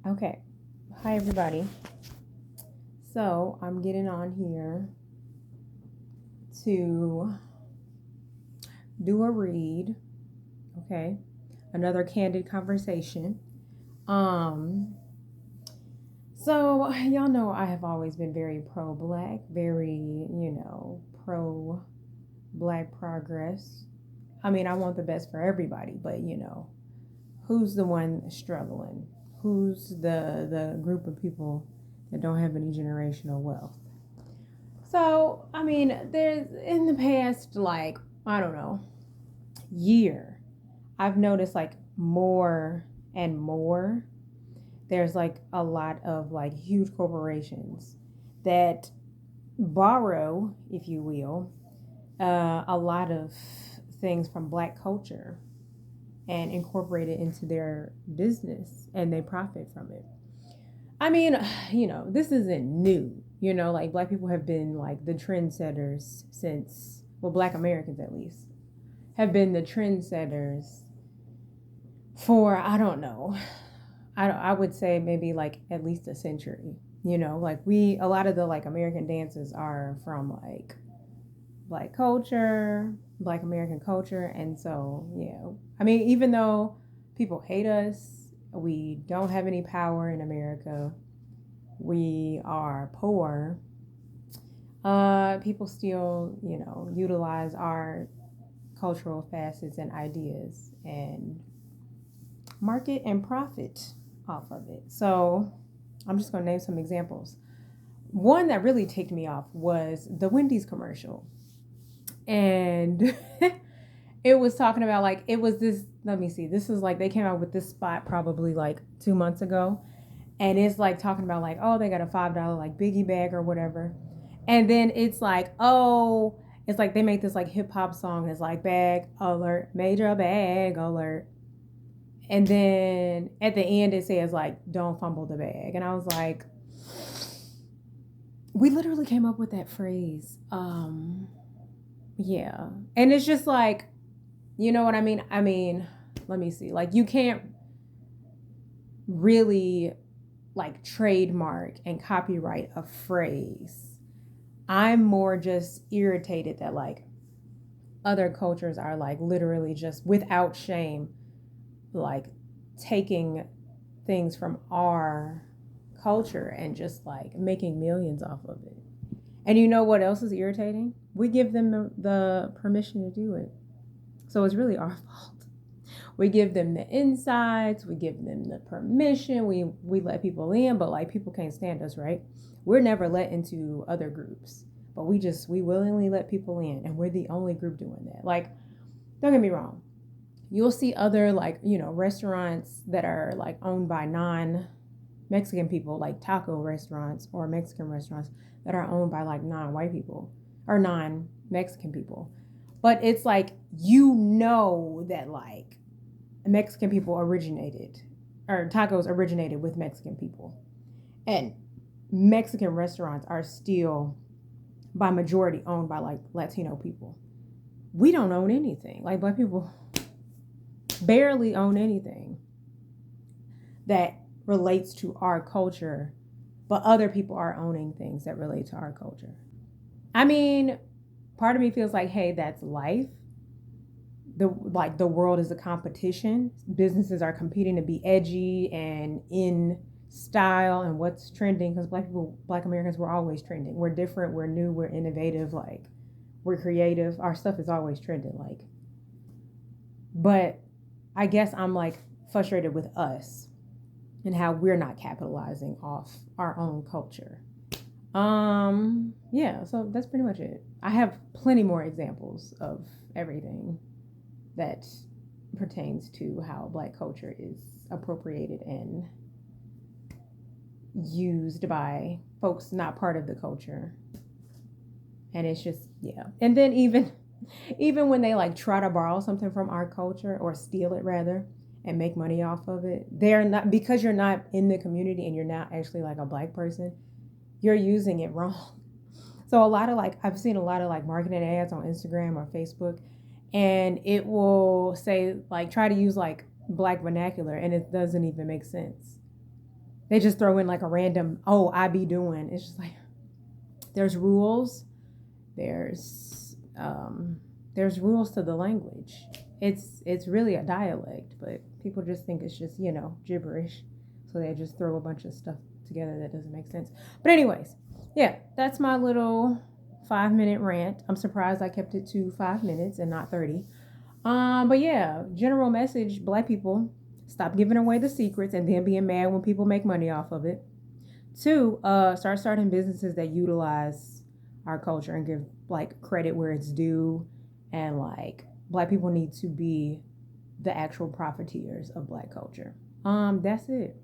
Okay. Hi, everybody. So, I'm getting on here to do a read. Okay. Another candid conversation. Um, so y'all know I have always been very pro black, very, pro black progress. I mean, I want the best for everybody, but who's the one struggling? Who's the group of people that don't have any generational wealth? So, I mean, there's in the past, like, I don't know, year, I've noticed like more and more. There's like a lot of like huge corporations that borrow, if you will, a lot of things from black culture and incorporate it into their business and they profit from it. I mean, this isn't new. Like black people have been like the trendsetters since, well, black Americans at least, have been the trendsetters for, I don't know, I would say maybe like at least a century. Like a lot of the like American dances are from like black culture, black American culture. And so, yeah, I mean, even though people hate us, we don't have any power in America, we are poor, people still, utilize our cultural facets and ideas and market and profit off of it. So I'm just going to name some examples. One that really ticked me off was the Wendy's commercial. And it was talking about like, it was this, let me see, this is like, they came out with this spot probably like 2 months ago. And it's like talking about like, oh, they got a $5 like biggie bag or whatever. And then it's like, oh, it's like they make this like hip hop song. It's like bag alert, major bag alert. And then at the end it says like, don't fumble the bag. And I was like, we literally came up with that phrase. Yeah. And it's just like, you know what I mean? I mean, let me see. Like you can't really like trademark and copyright a phrase. I'm more just irritated that like other cultures are like literally just without shame, like taking things from our culture and just like making millions off of it. And you know what else is irritating? We give them the permission to do it. So it's really our fault. We give them the insights, we give them the permission, we let people in, but like people can't stand us, right? We're never let into other groups, but we willingly let people in, and we're the only group doing that. Like, don't get me wrong, you'll see other like restaurants that are like owned by non-Mexican people, like taco restaurants or Mexican restaurants that are owned by like non-white people or non-Mexican people. But it's like, that like Mexican people originated, or tacos originated with Mexican people. And Mexican restaurants are still by majority owned by like Latino people. We don't own anything. Like black people barely own anything that relates to our culture, but other people are owning things that relate to our culture. I mean, part of me feels like, hey, that's life. The world is a competition. Businesses are competing to be edgy and in style and what's trending, because black Americans, we're always trending. We're different, we're new, we're innovative, like we're creative. Our stuff is always trending, like. But I guess I'm like frustrated with us and how we're not capitalizing off our own culture. Yeah, so that's pretty much it. I have plenty more examples of everything that pertains to how black culture is appropriated and used by folks not part of the culture. And it's just, yeah. And then even when they like try to borrow something from our culture or steal it rather and make money off of it, they're not, because you're not in the community and you're not actually like a black person, you're using it wrong. So I've seen a lot of like marketing ads on Instagram or Facebook, and it will say like try to use like black vernacular, and it doesn't even make sense. They just throw in like a random, oh, I be doing. It's just like there's rules. There's rules to the language. It's really a dialect, but people just think it's just, gibberish. So they just throw a bunch of stuff together that doesn't make sense. But anyways, yeah, that's my little 5-minute rant. I'm surprised I kept it to 5 minutes and not 30. But yeah, general message, Black people, stop giving away the secrets and then being mad when people make money off of it. Two, start starting businesses that utilize our culture and give like credit where it's due, and like Black people need to be the actual profiteers of Black culture. That's it.